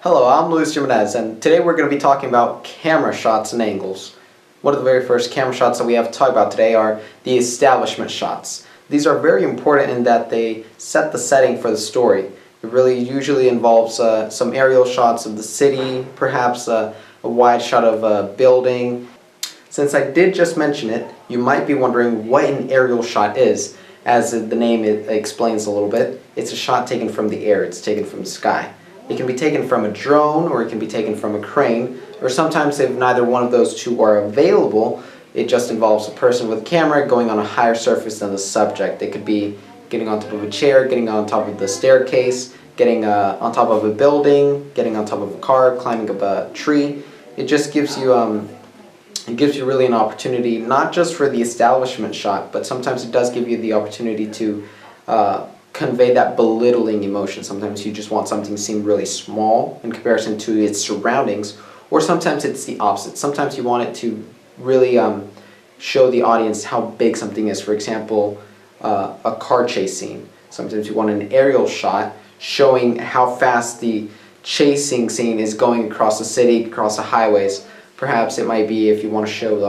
Hello, I'm Luis Jimenez, and today we're going to be talking about camera shots and angles. One of the very first camera shots that we have to talk about today are the establishment shots. These are very important in that they set the setting for the story. It really usually involves some aerial shots of the city, perhaps a wide shot of a building. Since I did just mention it, you might be wondering what an aerial shot is. As the name explains a little bit, it's a shot taken from the air, it's taken from the sky. It can be taken from a drone, or it can be taken from a crane, or sometimes if neither one of those two are available, it just involves a person with a camera going on a higher surface than the subject. It could be getting on top of a chair, getting on top of the staircase, getting on top of a building, getting on top of a car, climbing up a tree. It just gives you really an opportunity, not just for the establishment shot, but sometimes it does give you the opportunity to convey that belittling emotion. Sometimes you just want something to seem really small in comparison to its surroundings, or sometimes it's the opposite. Sometimes you want it to really show the audience how big something is. For example, a car chase scene. Sometimes you want an aerial shot showing how fast the chasing scene is going across the city, across the highways. Perhaps it might be if you want to show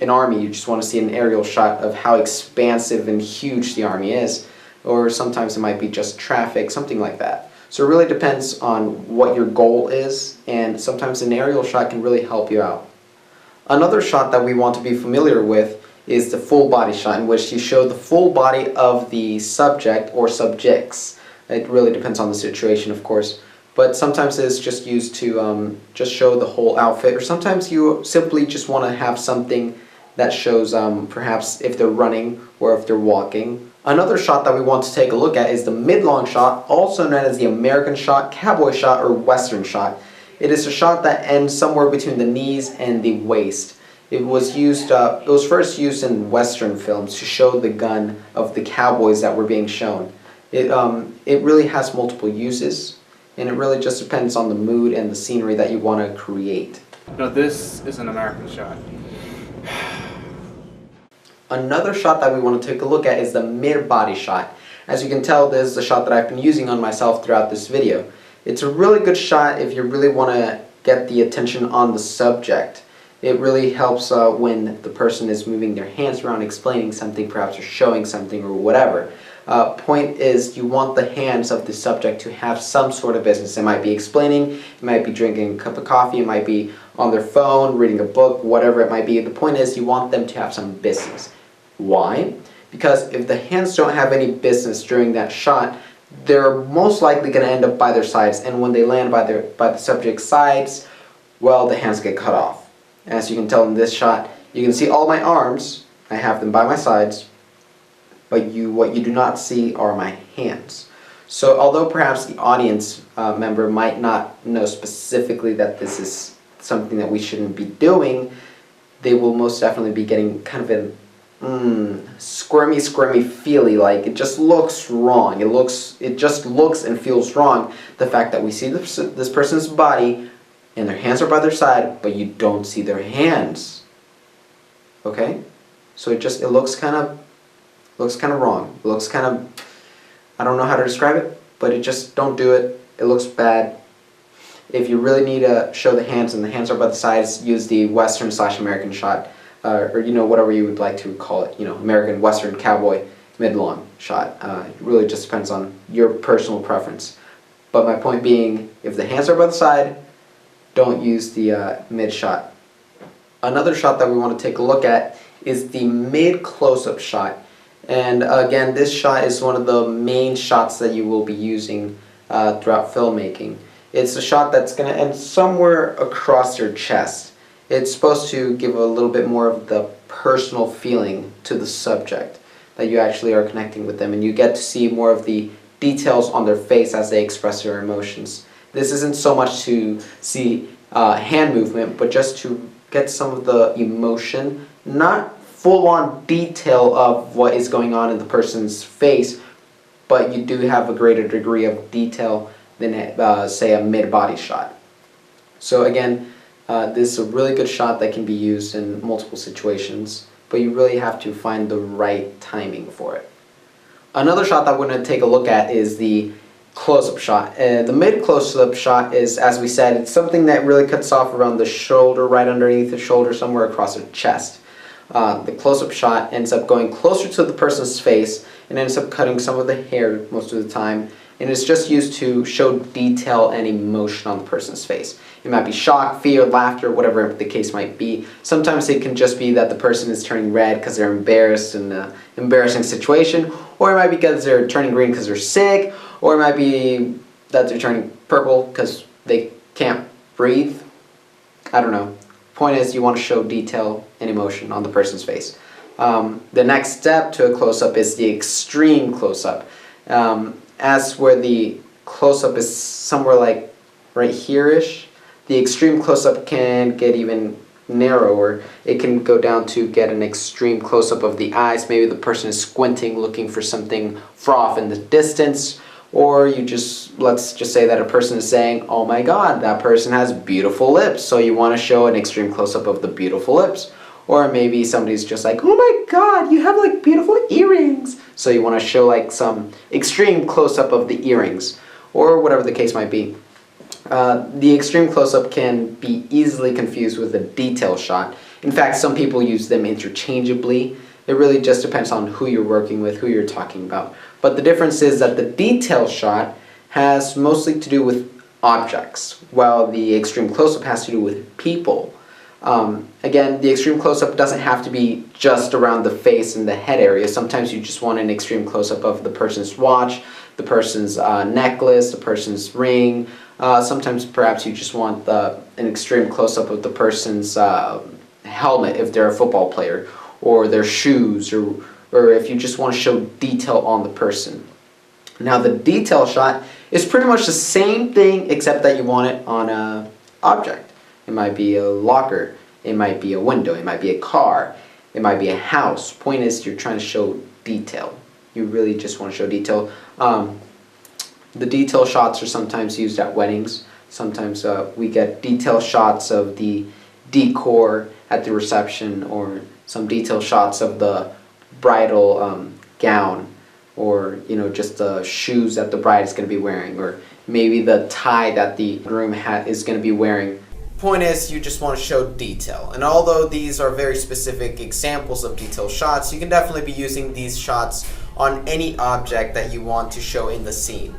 an army, you just want to see an aerial shot of how expansive and huge the army is. Or sometimes it might be just traffic, something like that. So it really depends on what your goal is, and sometimes an aerial shot can really help you out. Another shot that we want to be familiar with is the full body shot, in which you show the full body of the subject or subjects. It really depends on the situation, of course, but sometimes it's just used to just show the whole outfit, or sometimes you simply just want to have something that shows perhaps if they're running or if they're walking. Another shot that we want to take a look at is the mid-long shot, also known as the American shot, cowboy shot, or western shot. It is a shot that ends somewhere between the knees and the waist. It was first used in western films to show the gun of the cowboys that were being shown. It really has multiple uses, and it really just depends on the mood and the scenery that you want to create. No, this is an American shot. Another shot that we want to take a look at is the mid-body shot. As you can tell, this is the shot that I've been using on myself throughout this video. It's a really good shot if you really want to get the attention on the subject. It really helps when the person is moving their hands around, explaining something, perhaps, or showing something, or whatever. Point is, you want the hands of the subject to have some sort of business. It might be explaining, it might be drinking a cup of coffee, it might be on their phone, reading a book, whatever it might be. The point is, you want them to have some business. Why? Because if the hands don't have any business during that shot, they're most likely going to end up by their sides, and when they land by the subject's sides, well, the hands get cut off. As you can tell in this shot, you can see all my arms. I have them by my sides, but what you do not see are my hands. So although perhaps the audience member might not know specifically that this is something that we shouldn't be doing, they will most definitely be getting kind of an squirmy feely, like it just looks wrong. It just looks and feels wrong. The fact that we see this person's body and their hands are by their side, but you don't see their hands. Okay? So it looks kind of wrong. It looks kind of, I don't know how to describe it, but don't do it. It looks bad. If you really need to show the hands and the hands are by the sides, use the Western/American shot. Or whatever you would like to call it, American, Western, cowboy, mid-long shot. It really just depends on your personal preference. But my point being, if the hands are by the side, don't use the mid shot. Another shot that we want to take a look at is the mid close-up shot. And again, this shot is one of the main shots that you will be using throughout filmmaking. It's a shot that's going to end somewhere across your chest. It's supposed to give a little bit more of the personal feeling to the subject, that you actually are connecting with them, and you get to see more of the details on their face as they express their emotions. This isn't so much to see hand movement, but just to get some of the emotion, not full-on detail of what is going on in the person's face, but you do have a greater degree of detail than, say, a mid-body shot. So again, this is a really good shot that can be used in multiple situations, but you really have to find the right timing for it. Another shot that we're going to take a look at is the close-up shot. The mid close-up shot is, as we said, it's something that really cuts off around the shoulder, right underneath the shoulder, somewhere across the chest. The close-up shot ends up going closer to the person's face and ends up cutting some of the hair most of the time, and it's just used to show detail and emotion on the person's face. It might be shock, fear, laughter, whatever the case might be. Sometimes it can just be that the person is turning red because they're embarrassed in an embarrassing situation, or it might be because they're turning green because they're sick, or it might be that they're turning purple because they can't breathe. I don't know. Point is, you want to show detail and emotion on the person's face. The next step to a close-up is the extreme close-up. As where the close-up is somewhere like right here-ish, the extreme close-up can get even narrower. It can go down to get an extreme close-up of the eyes. Maybe the person is squinting, looking for something far off in the distance, or let's just say that a person is saying, oh my god, that person has beautiful lips, so you want to show an extreme close-up of the beautiful lips. Or maybe somebody's just like, oh my god, you have like beautiful earrings, so you want to show like some extreme close-up of the earrings, or whatever the case might be. The extreme close-up can be easily confused with a detail shot. In fact, some people use them interchangeably. It really just depends on who you're working with, who you're talking about. But the difference is that the detail shot has mostly to do with objects, while the extreme close-up has to do with people. Again, the extreme close-up doesn't have to be just around the face and the head area. Sometimes you just want an extreme close-up of the person's watch, the person's necklace, the person's ring. Sometimes perhaps you just want an extreme close-up of the person's helmet if they're a football player, or their shoes, or if you just want to show detail on the person. Now the detail shot is pretty much the same thing except that you want it on an object. It might be a locker, it might be a window, it might be a car, it might be a house. Point is, you're trying to show detail. You really just want to show detail. The detail shots are sometimes used at weddings. Sometimes we get detail shots of the decor at the reception, or some detail shots of the bridal gown, or just the shoes that the bride is going to be wearing, or maybe the tie that the groom is going to be wearing. Point is, you just want to show detail. And although these are very specific examples of detail shots, you can definitely be using these shots on any object that you want to show in the scene.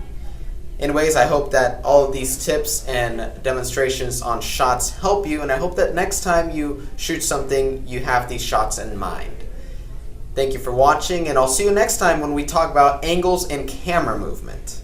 Anyways, I hope that all of these tips and demonstrations on shots help you, and I hope that next time you shoot something, you have these shots in mind. Thank you for watching, and I'll see you next time when we talk about angles and camera movement.